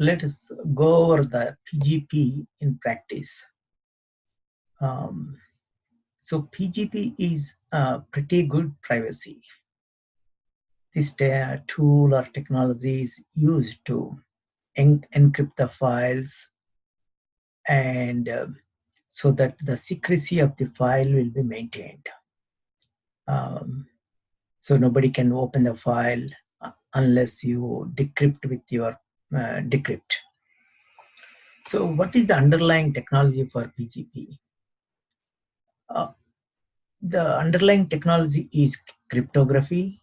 let us go over the PGP in practice. So PGP is pretty good privacy. This tool or technology is used to encrypt the files, and so that the secrecy of the file will be maintained. So nobody can open the file unless you decrypt with your DECRYPT. So what is the underlying technology for PGP? The underlying technology is cryptography.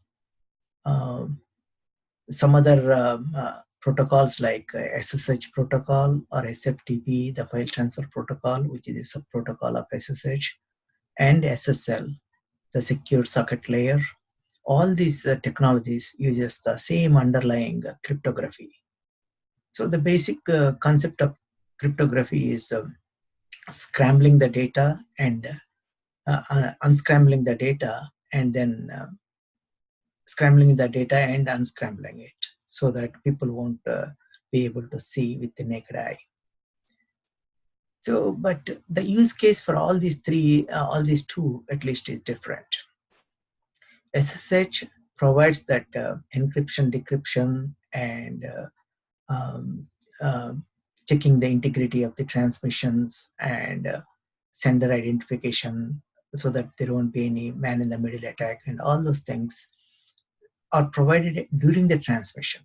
Some other protocols like SSH protocol or SFTP, the file transfer protocol, which is a sub-protocol of SSH, and SSL, the secure socket layer. All these technologies uses the same underlying cryptography. So the basic concept of cryptography is scrambling the data and unscrambling the data, and then scrambling the data and unscrambling it, so that people won't be able to see with the naked eye. So, but the use case for all these two at least is different. SSH provides that encryption, decryption, and checking the integrity of the transmissions and sender identification, so that there won't be any man-in-the-middle attack, and all those things are provided during the transmission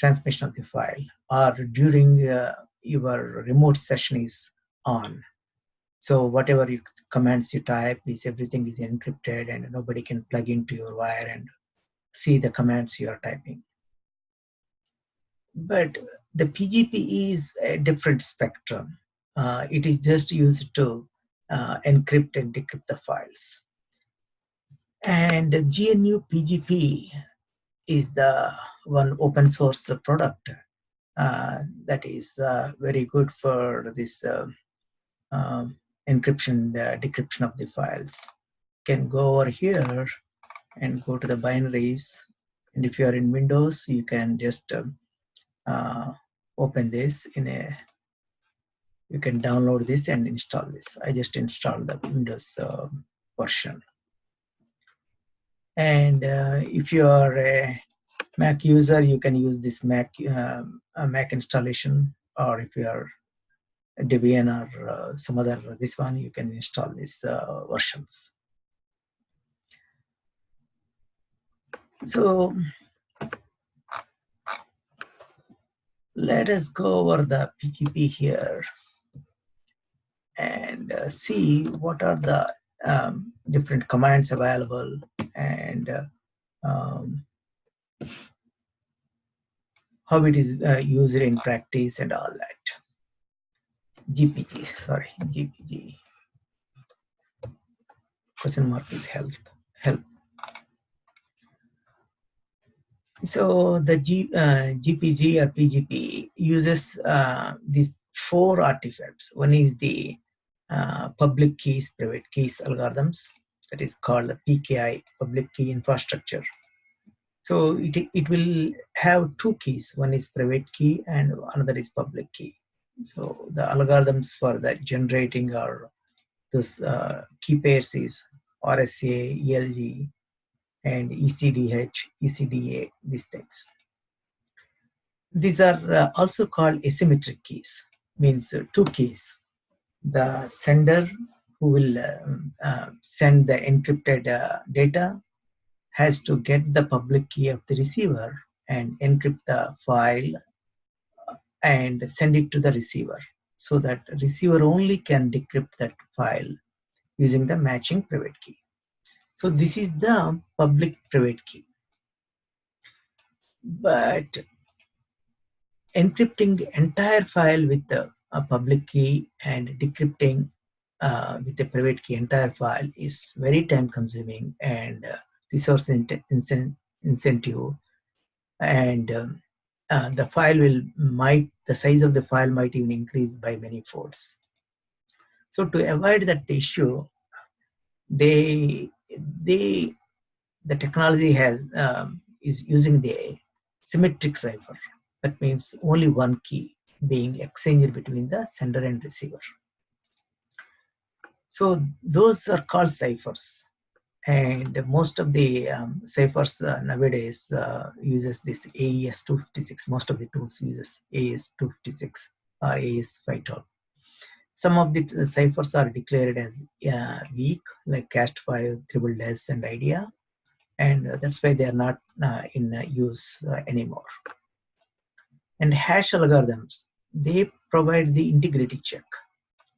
of the file, or during your remote session is on. So whatever commands you type, everything is encrypted, and nobody can plug into your wire and see the commands you are typing. But the PGP is a different spectrum. It is just used to encrypt and decrypt the files. And GnuPGP is the one open source product that is very good for this encryption, decryption of the files. Can go over here and go to the binaries, and if you are in Windows, you can just open this you can download this and install this. I just installed the Windows version. And if you are a Mac user, you can use this Mac installation, or if you are a Debian or some other this one, you can install these versions. So let us go over the PGP here and see what are the different commands available, and how it is used in practice and all that. GPG. Question mark is help. So the GPG or PGP uses these 4 artifacts. One is the public keys, private keys algorithms, that is called the PKI, public key infrastructure. So it will have 2 keys. One is private key and another is public key. So the algorithms for that generating are those key pairs is RSA, ELG, and ECDH, ECDA, these things. These are also called asymmetric keys, means 2 keys. The sender who will send the encrypted data has to get the public key of the receiver and encrypt the file and send it to the receiver, so that receiver only can decrypt that file using the matching private key. So this is the public private key. But encrypting the entire file with the public key and decrypting with the private key entire file is very time consuming and resource incentive, and the size of the file might even increase by many folds. So to avoid that issue, the technology is using the symmetric cipher. That means only one key being exchanged between the sender and receiver. So those are called ciphers. And most of the ciphers nowadays uses this AES 256. Most of the tools uses AES 256 or AES 512. Some of the ciphers are declared as weak, like Cast5, Triple S, and IDEA, and that's why they are not in use anymore. And hash algorithms, they provide the integrity check,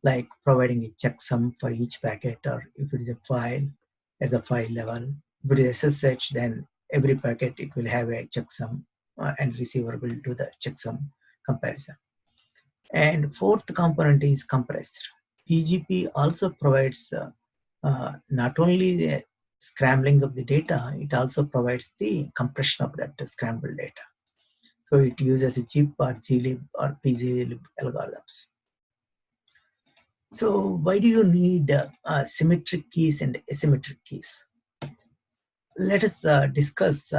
like providing a checksum for each packet, or if it is a file at the file level. If it is SSH, then every packet it will have a checksum and receiver will do the checksum comparison. And fourth component is compressor. PGP also provides not only the scrambling of the data, it also provides the compression of that scrambled data. So it uses a zip or glib or pglib algorithms. So why do you need symmetric keys and asymmetric keys? Let us discuss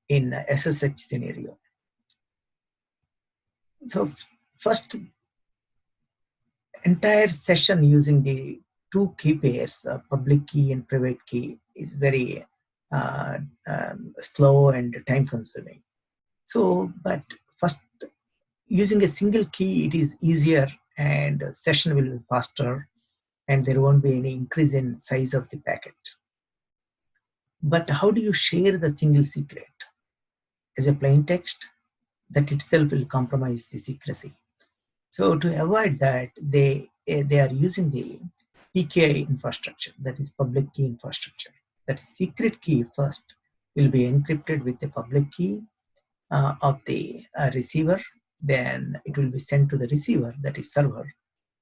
in SSH scenario. So first, entire session using the two key pairs, public key and private key, is very slow and time consuming. So, but first, using a single key, it is easier and session will be faster, and there won't be any increase in size of the packet. But how do you share the single secret? As a plain text, that itself will compromise the secrecy. So to avoid that, they are using the PKI infrastructure, that is public key infrastructure. That secret key first will be encrypted with the public key of the receiver. Then it will be sent to the receiver, that is server.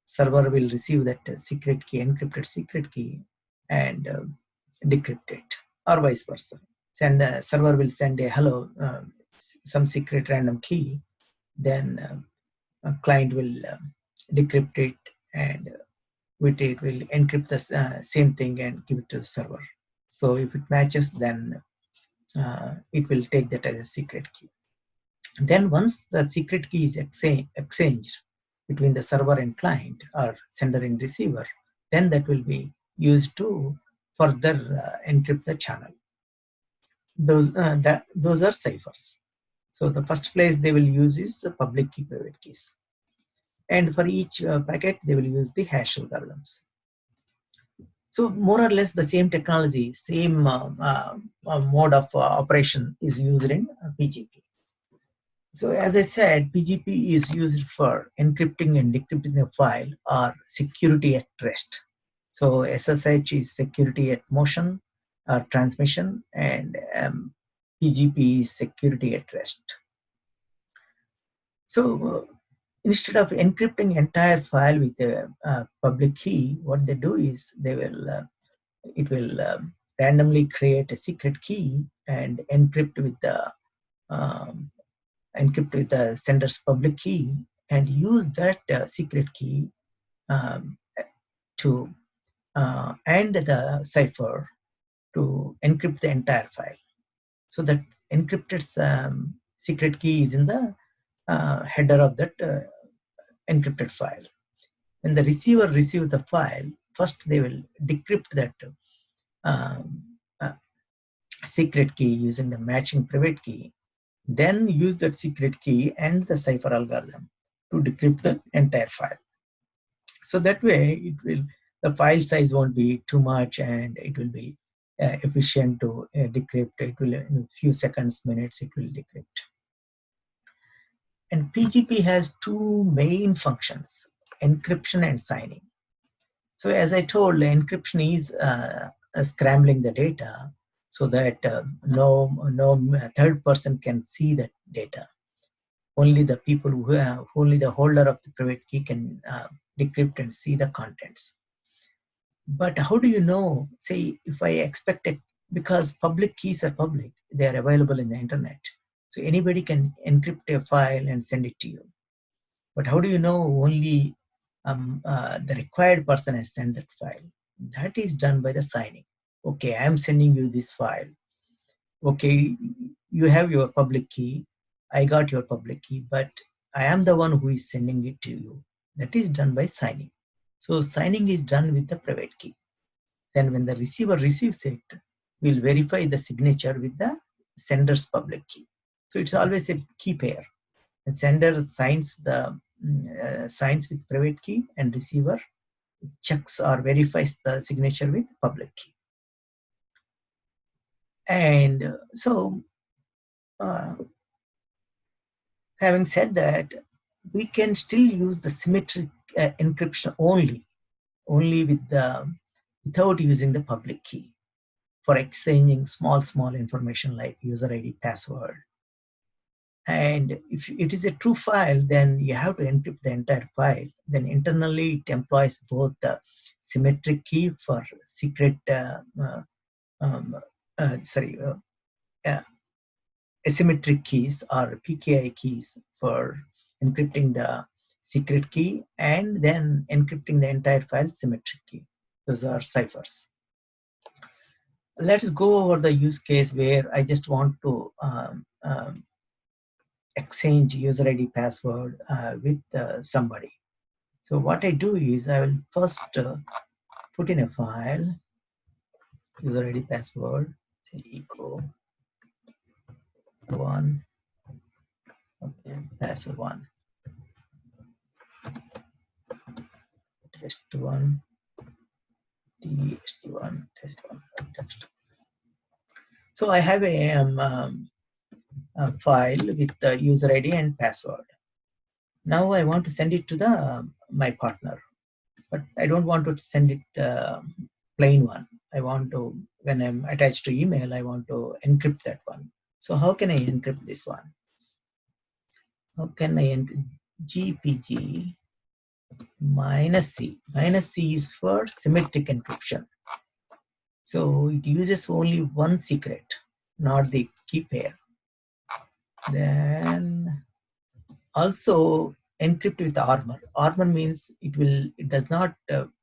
Server will receive that secret key, encrypted secret key, and decrypt it, or vice versa. Server will send a hello, some secret random key. Then a client will decrypt it, and with it will encrypt the same thing and give it to the server. So if it matches, then it will take that as a secret key. Then once the secret key is exchanged between the server and client, or sender and receiver, then that will be used to further encrypt the channel. Those are ciphers. So the first place they will use is public key, private keys. And for each packet, they will use the hash algorithms. So more or less the same technology, same mode of operation is used in PGP. So as I said, PGP is used for encrypting and decrypting a file, or security at rest. So SSH is security at motion or transmission, and PGP is security at rest. So instead of encrypting entire file with a public key, what they do is it will randomly create a secret key and encrypt with the sender's public key, and use that secret key to and the cipher to encrypt the entire file. So that encrypted secret key is in the header of that encrypted file. When the receiver receives the file, first they will decrypt that secret key using the matching private key, then use that secret key and the cipher algorithm to decrypt the entire file. So that way the file size won't be too much, and it will be efficient to decrypt. It will, in a few seconds, minutes, it will decrypt. And PGP has two main functions, encryption and signing. So as I told, encryption is scrambling the data so that no third person can see that data. Only the people only the holder of the private key can decrypt and see the contents. But how do you know? Say, if I expect it, because public keys are public, they are available in the internet. So anybody can encrypt a file and send it to you. But how do you know only the required person has sent that file? That is done by the signing. Okay, I am sending you this file. Okay, you have your public key. I got your public key, but I am the one who is sending it to you. That is done by signing. So signing is done with the private key. Then when the receiver receives it, we'll verify the signature with the sender's public key. So it's always a key pair. And sender signs the signs with private key, and receiver checks or verifies the signature with public key. And so having said that, we can still use the symmetric encryption only with without using the public key for exchanging small information like user ID, password. And if it is a true file, then you have to encrypt the entire file. Then internally it employs both the symmetric key for secret asymmetric keys or PKI keys for encrypting the secret key, and then encrypting the entire file symmetric key. Those are ciphers. Let's go over the use case where I just want to exchange user ID password with somebody. So what I do is I will first put in a file user ID password, say echo 1, okay, password 1, test 1, test1, test 1, text. So I have a file with the user ID and password. Now I want to send it to my partner, but I don't want to send it plain one. I want to, when I'm attached to email, I want to encrypt that one. So how can I encrypt this one? How can I encrypt? GPG -C. -C is for symmetric encryption. So it uses only one secret, not the key pair. Then also encrypt with armor. Armor means it does not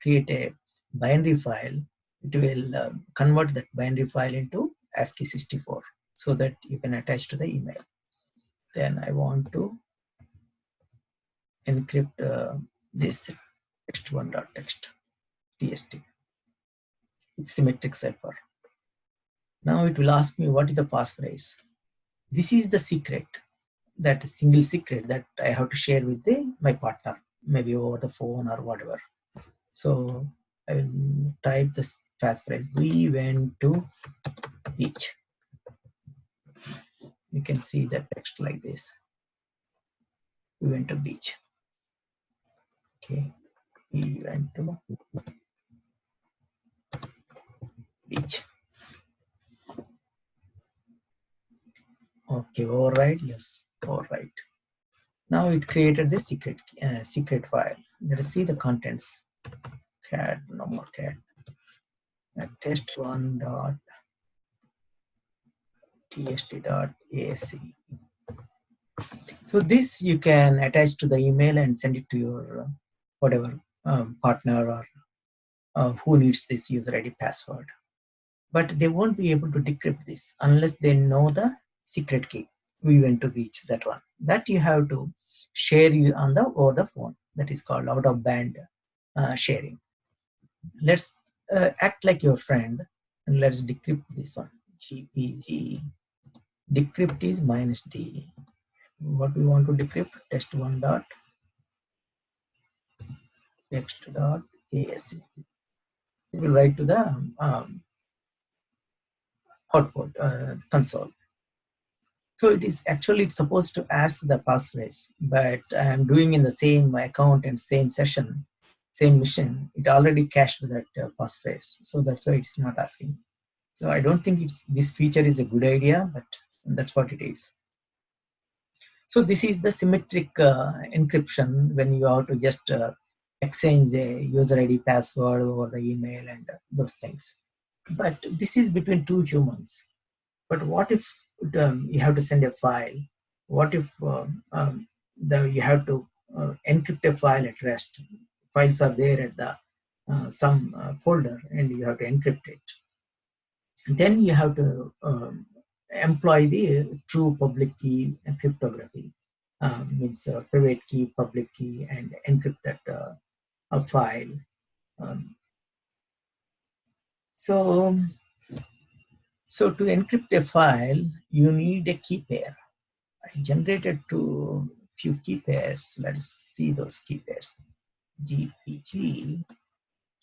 create a binary file. It will convert that binary file into ASCII 64 so that you can attach to the email. Then I want to encrypt this text1.txt TST. It's symmetric cipher. Now it will ask me what is the passphrase. This is the secret, that single secret that I have to share with my partner, maybe over the phone or whatever. So I will type this passphrase. We went to beach. You can see the text like this. We went to beach. Okay. We went to beach. Okay, override. Yes, override. Now it created this secret file. Let us see the contents. Cat, no more cat. test1.tst.asc. So this you can attach to the email and send it to your whatever partner or who needs this user ID password. But they won't be able to decrypt this unless they know the secret key. We went to beach, that one. That you have to share on over the phone. That is called out of band sharing. Let's act like your friend and let's decrypt this one. GPG. Decrypt is -D. What we want to decrypt? test1.text.asc. It will write to the output console. So it's supposed to ask the passphrase, but I'm doing in the same account and same session, same mission. It already cached that passphrase, so that's why it's not asking. So I don't think this feature is a good idea, but that's what it is. So this is the symmetric encryption when you have to just exchange a user ID password over the email and those things. But this is between two humans. But what if you have to send a file? What if you have to encrypt a file at rest? Files are there at the some folder and you have to encrypt it. Then you have to employ the true public key cryptography. Means private key, public key, and encrypt that a file. Um, so, so to encrypt a file, you need a key pair. I generated two few key pairs. Let's see those key pairs. GPG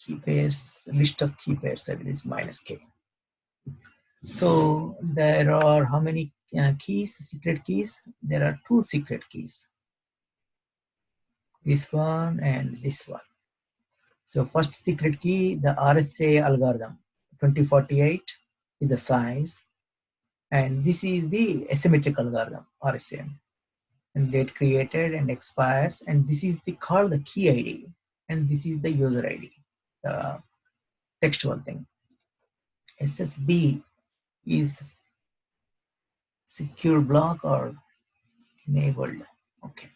key pairs, list of key pairs, that is -k. So there are how many keys, secret keys? There are two secret keys. This one and this one. So first secret key, the RSA algorithm, 2048 is the size. And this is the asymmetric algorithm, RSA. And date created and expires. And this is called the key ID. And this is the user ID, the textual thing. SSB is secure block or enabled. Okay.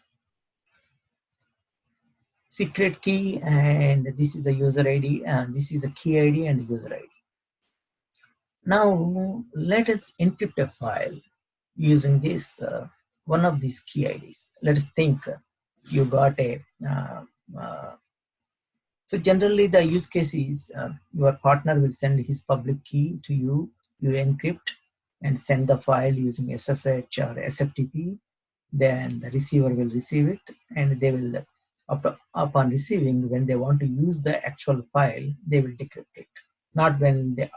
Secret key, and this is the user ID, and this is the key ID and user ID. Now let us encrypt a file using this one of these key IDs. Let us think you got a so generally the use case is your partner will send his public key to you, you encrypt and send the file using SSH or SFTP. Then the receiver will receive it, and they will upon receiving, when they want to use the actual file, they will decrypt it, not when they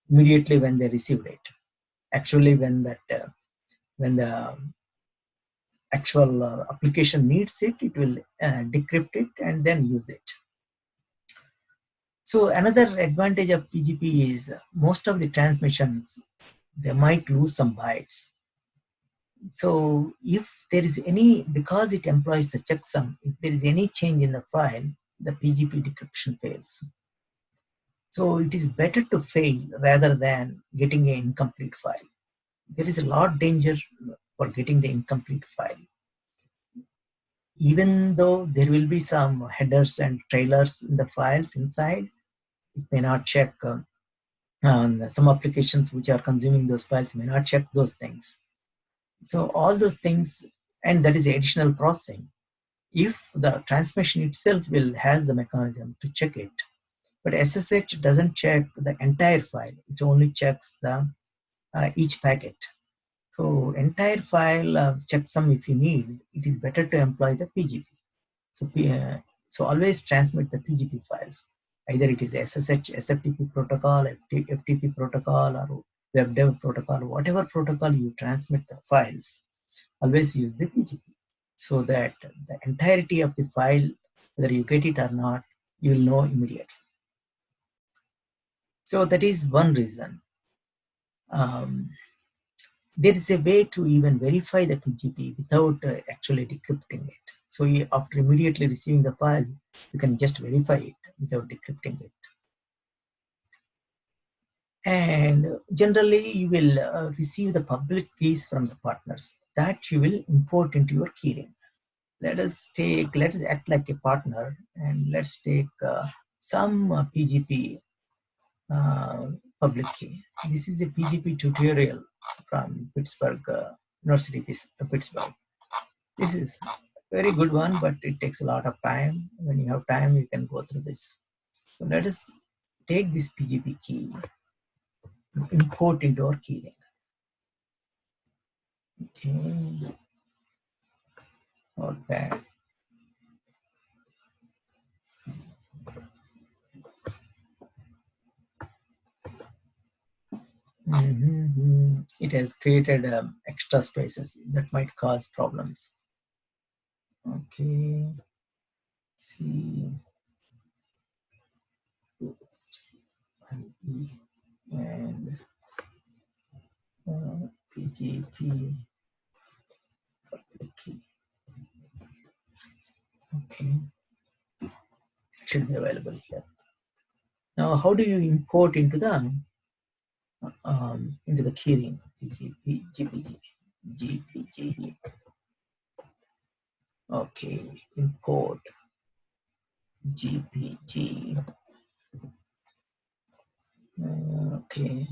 immediately when they received it. Actually, when the actual application needs it, it will decrypt it and then use it. So another advantage of PGP is most of the transmissions, they might lose some bytes. So if there is any, because it employs the checksum, if there is any change in the file, the PGP decryption fails. So it is better to fail rather than getting an incomplete file. There is a lot of danger for getting the incomplete file. Even though there will be some headers and trailers in the files inside, it may not check. Some applications which are consuming those files may not check those things. So all those things, and that is additional processing. If the transmission itself has the mechanism to check it, but SSH doesn't check the entire file. It only checks the each packet. So entire file checksum, if you need, it is better to employ the PGP. So always transmit the PGP files. Either it is SSH, SFTP protocol, FTP protocol, or WebDev protocol, whatever protocol you transmit the files, always use the PGP, so that the entirety of the file, whether you get it or not, you will know immediately. So that is one reason. There is a way to even verify the PGP without actually decrypting it. So after immediately receiving the file, you can just verify it without decrypting it. And generally, you will receive the public keys from the partners that you will import into your keyring. Let us act like a partner, and let's take some PGP public key. This is a PGP tutorial from Pittsburgh, University of Pittsburgh. This is a very good one, but it takes a lot of time. When you have time, you can go through this. So let us take this PGP key, import into our keyring. Okay. Not bad. It has created extra spaces that might cause problems. Okay. C and PGP public key. Okay. It should be available here. Now, how do you import into the keyring? PGP, GPG. Okay, import GPG. Okay.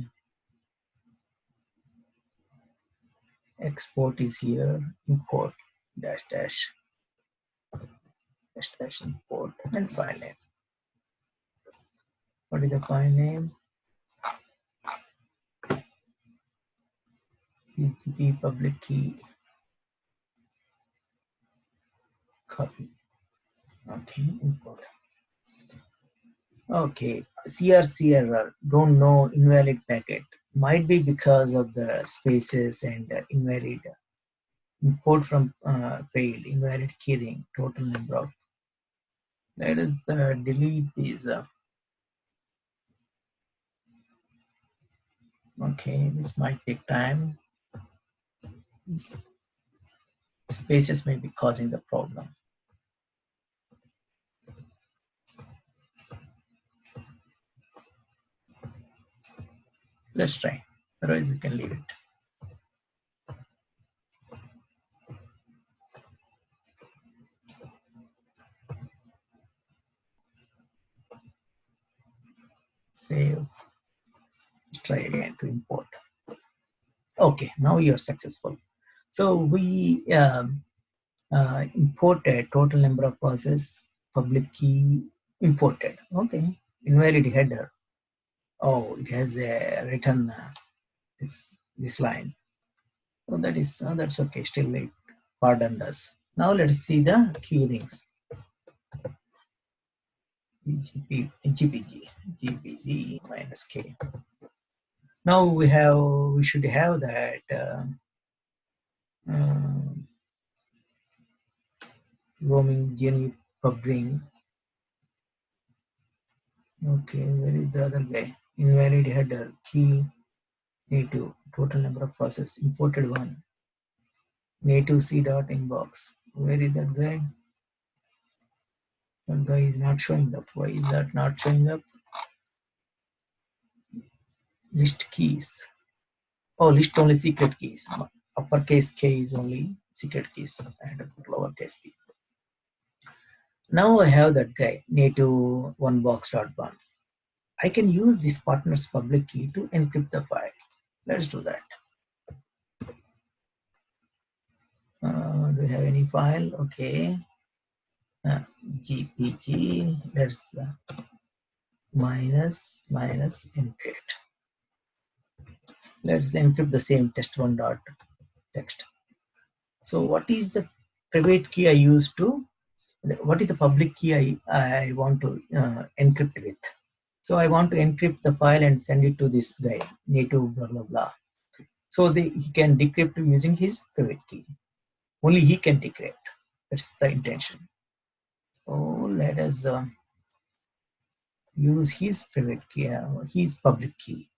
export is here, import dash dash dash dash import and file name. What is the file name? PGP public key copy. Okay, import. Okay, CRC error, don't know, invalid packet. Might be because of the spaces and invalid import from failed, invalid keyring, total number of. Let us delete these. Okay, this might take time. These spaces may be causing the problem. Let's try, otherwise we can leave it. Save, let's try again to import. Okay, now you're successful. So we imported total number of process, public key imported. Okay, invalid header. Oh, it has written this line. So that is that's okay. Still it pardoned us. Now let's see the key rings. GP, GPG minus K. Now we should have that roaming GNU pubring. Okay, where is the other guy? Invalid header key native total number of process imported one native c dot inbox. Where is that guy? That guy is not showing up. Why is that not showing up? List keys. Oh, list only secret keys. Uppercase K is only secret keys and lowercase key. Now I have that guy native one box dot one. I can use this partner's public key to encrypt the file. Let's do that. Do we have any file? Okay. GPG. Let's minus encrypt. Let's encrypt the same test1 dot text. So what is the private key I use to? What is the public key I want to encrypt with? So I want to encrypt the file and send it to this guy, native blah blah blah. So he can decrypt using his private key. Only he can decrypt. That's the intention. So let us use his private key, his public key,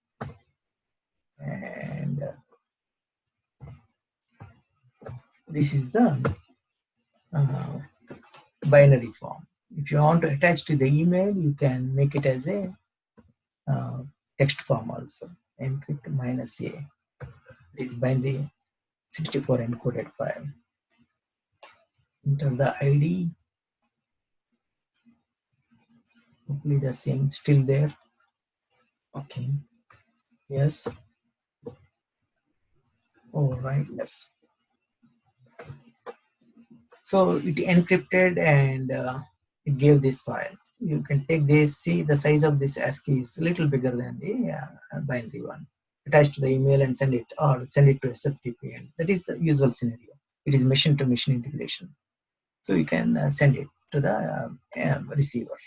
and this is the binary form. If you want to attach to the email, you can make it as a text form also. Encrypt minus a. It is binary 64 encoded file. Enter the ID. Hopefully the same still there. Okay. Yes. All right. Yes. So it encrypted and it gave this file. You can take this. See the size of this ASCII is a little bigger than the binary one. Attach to the email and send it, or send it to SFTP. And that is the usual scenario. It is machine-to-machine integration. So you can send it to the receiver.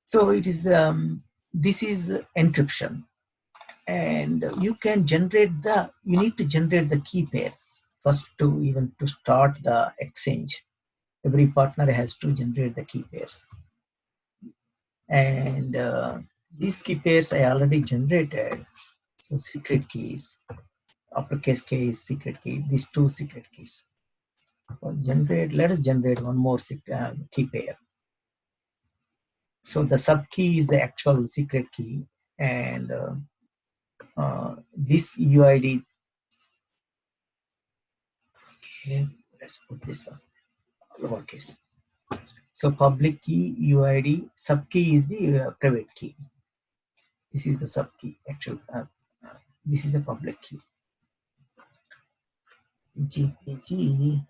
So it is this is encryption, and you can generate you need to generate the key pairs first to start the exchange. Every partner has to generate the key pairs, and these key pairs I already generated. So secret keys, uppercase K is secret key. These two secret keys. Let us generate one more key pair. So the sub key is the actual secret key, and this UID. Okay, let's put this one lowercase. So public key UID, sub key is the private key. This is the sub key. Actual, this is the public key. GPG.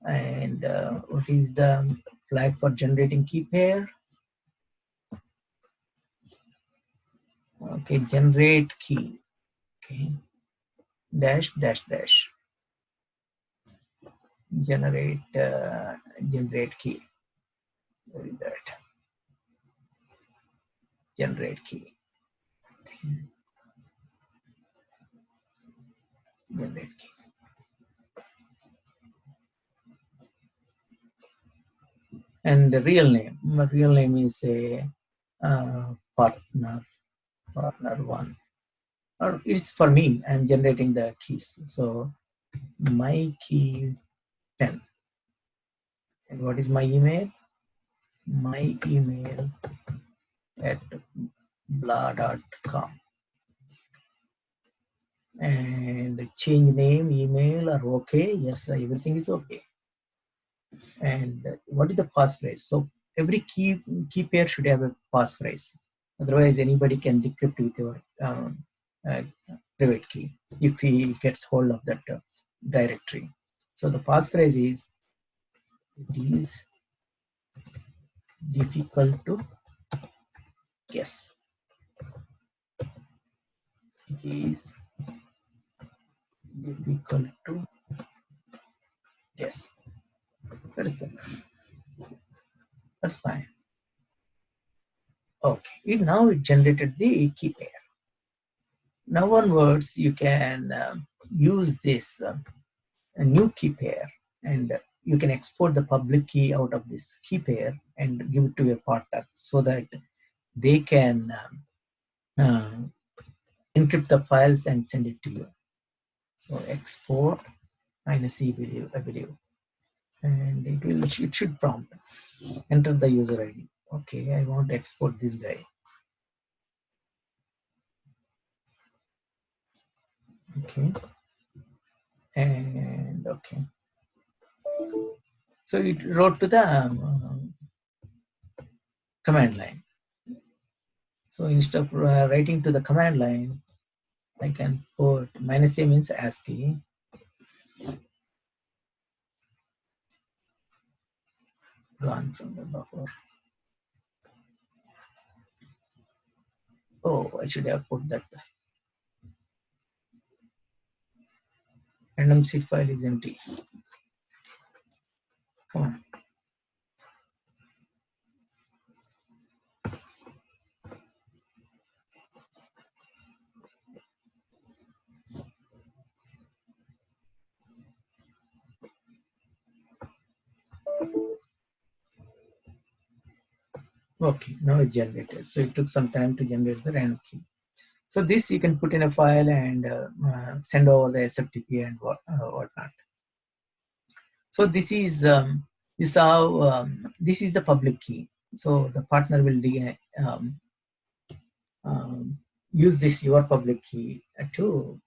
And what is the flag for generating key pair? Okay, generate key. Okay, dash dash dash. Generate key. Where is that? Generate key. Okay. Generate key. And the real name. My real name is a partner one. Or it's for me. I'm generating the keys. So my key 10. And what is my email? My email at blah.com. And change name, email are okay. Yes, everything is okay. And what is the passphrase? So every key pair should have a passphrase. Otherwise, anybody can decrypt with your uh, private key if he gets hold of that directory. So the passphrase is, it is difficult to guess. It is difficult to guess. That's fine. Okay, now it generated the key pair. Now onwards, you can use this a new key pair, and you can export the public key out of this key pair and give it to your partner so that they can encrypt the files and send it to you. So export -e, I believe, and it should prompt enter the user ID. Okay, I want to export this guy. Okay, and okay. So it wrote to the command line. So instead of writing to the command line, I can put -a means ASCII. Gone from the buffer. Oh, I should have put that. Random seed file is empty. Come on. Okay, now it generated. So it took some time to generate the random key. So this you can put in a file and send over the SFTP and whatnot. So this is how this is the public key. So the partner will use this your public key to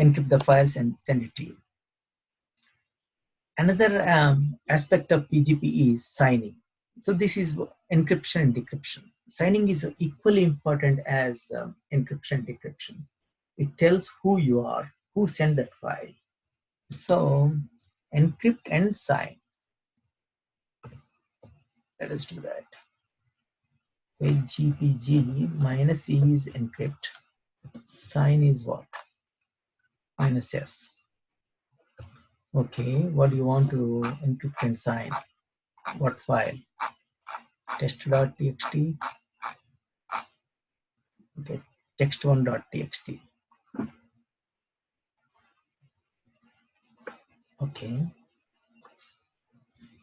encrypt the files and send it to you. Another aspect of PGP is signing. So this is encryption and decryption. Signing is equally important as encryption and decryption. It tells who you are, who sent that file. So encrypt and sign. Let us do that. GPG -e is encrypt. Sign is what? -s. Okay, what do you want to encrypt and sign? What file? Test.txt. Okay, text1.txt. Okay.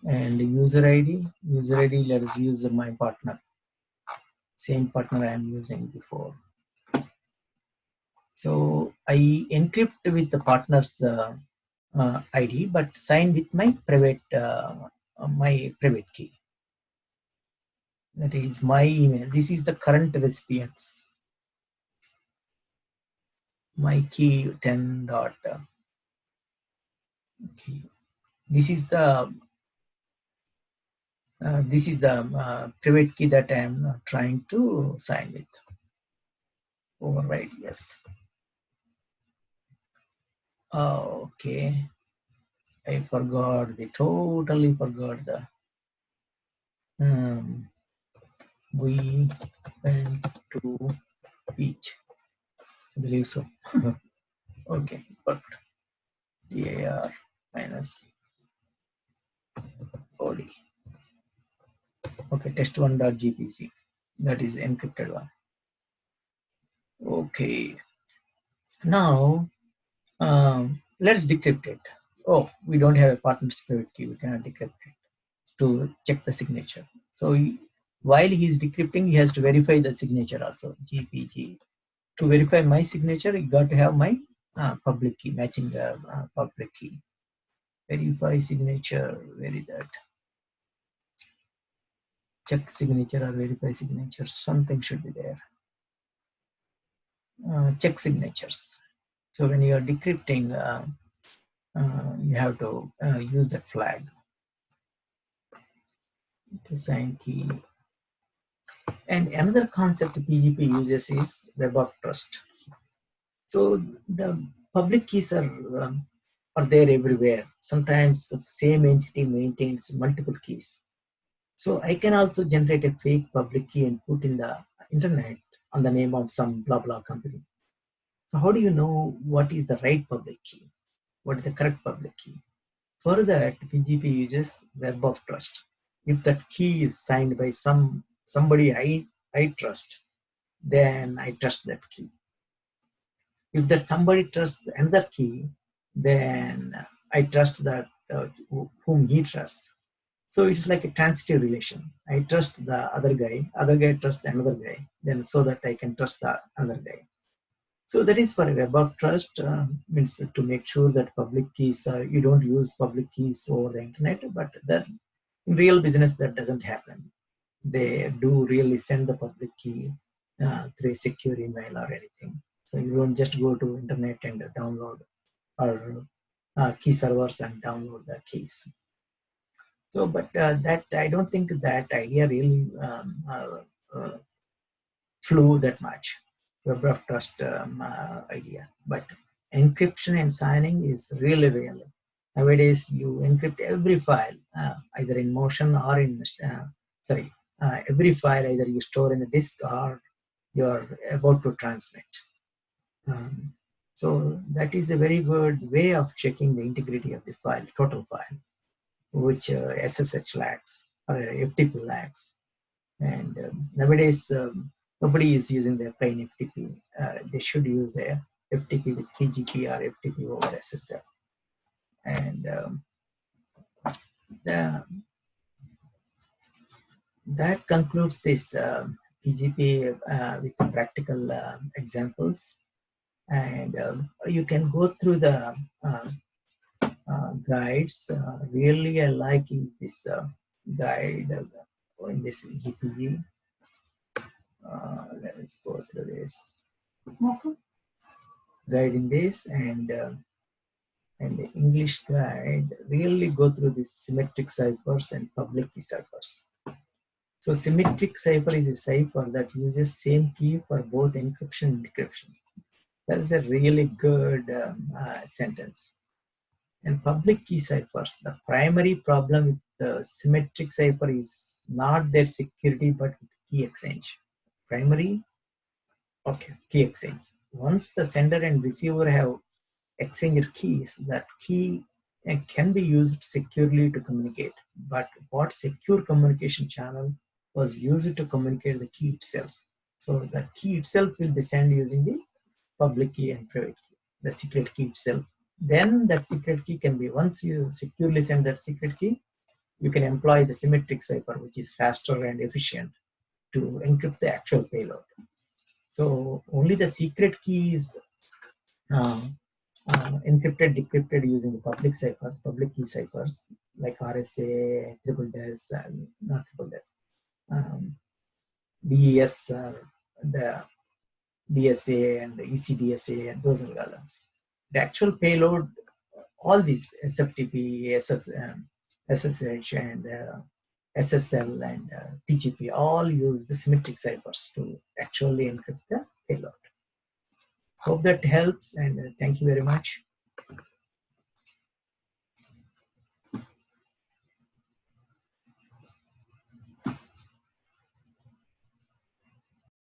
And user ID, let us use my partner. Same partner I am using before. So I encrypt with the partner's ID, but sign with my private key. That is my email. This is the current recipients. My key 10 dot. Okay. This is the private key that I am trying to sign with. Override, yes. Okay, I totally forgot the. We went to beach. I believe so. Okay, but DAR minus OD. Okay, test1.gpg. That is encrypted one. Okay, now let's decrypt it. Oh, we don't have a partner's private key. We cannot decrypt it to check the signature. So while he is decrypting, he has to verify the signature also. GPG. To verify my signature, you got to have my public key, matching the public key. Verify signature. Where is that? Check signature or verify signature. Something should be there. Check signatures. So when you are decrypting, you have to use that flag. Design key. And another concept PGP uses is web of trust. So the public keys are there everywhere. Sometimes the same entity maintains multiple keys. So I can also generate a fake public key and put in the internet on the name of some blah blah company. So how do you know what is the right public key? What is the correct public key? For that, PGP uses web of trust. If that key is signed by somebody I trust, then I trust that key. If that somebody trusts another key, then I trust that whom he trusts. So it's like a transitive relation. I trust the other guy trusts another guy, then so that I can trust the other guy. So that is for a web of trust, means to make sure that public keys, you don't use public keys over the internet, but that in real business that doesn't happen. They do really send the public key through a secure email or anything. So you don't just go to internet and download or key servers and download the keys. So, but that I don't think that idea really flew that much, web of trust idea. But encryption and signing is really real. Nowadays, you encrypt every file, either in motion or in every file either you store in the disk or you're about to transmit. So that is a very good way of checking the integrity of the file, total file, which SSH lacks or FTP lacks. And nowadays, nobody is using their plain FTP. They should use their FTP with PGP or FTP over SSL. And that concludes this PGP with practical examples. And you can go through the guides. Really, I like this guide in this GPG. Let's go through this guide in this and the English guide. Really go through these symmetric ciphers and public key ciphers. So symmetric cipher is a cipher that uses same key for both encryption and decryption. That is a really good sentence. And public key ciphers, the primary problem with the symmetric cipher is not their security, but with key exchange. Primary, okay, key exchange. Once the sender and receiver have exchanged keys, that key can be used securely to communicate. But what secure communication channel was used to communicate the key itself? So the key itself will be sent using the public key and private key, the secret key itself. Then that secret key can be, once you securely send that secret key, you can employ the symmetric cipher, which is faster and efficient to encrypt the actual payload. So only the secret key is encrypted, decrypted using the public ciphers, public key ciphers like RSA, triple DES, not triple DES, BES, the BSA and the ECDSA and those algorithms. The actual payload, all these SFTP, SSH and SSL and PGP all use the symmetric ciphers to actually encrypt the payload. Hope that helps, and thank you very much.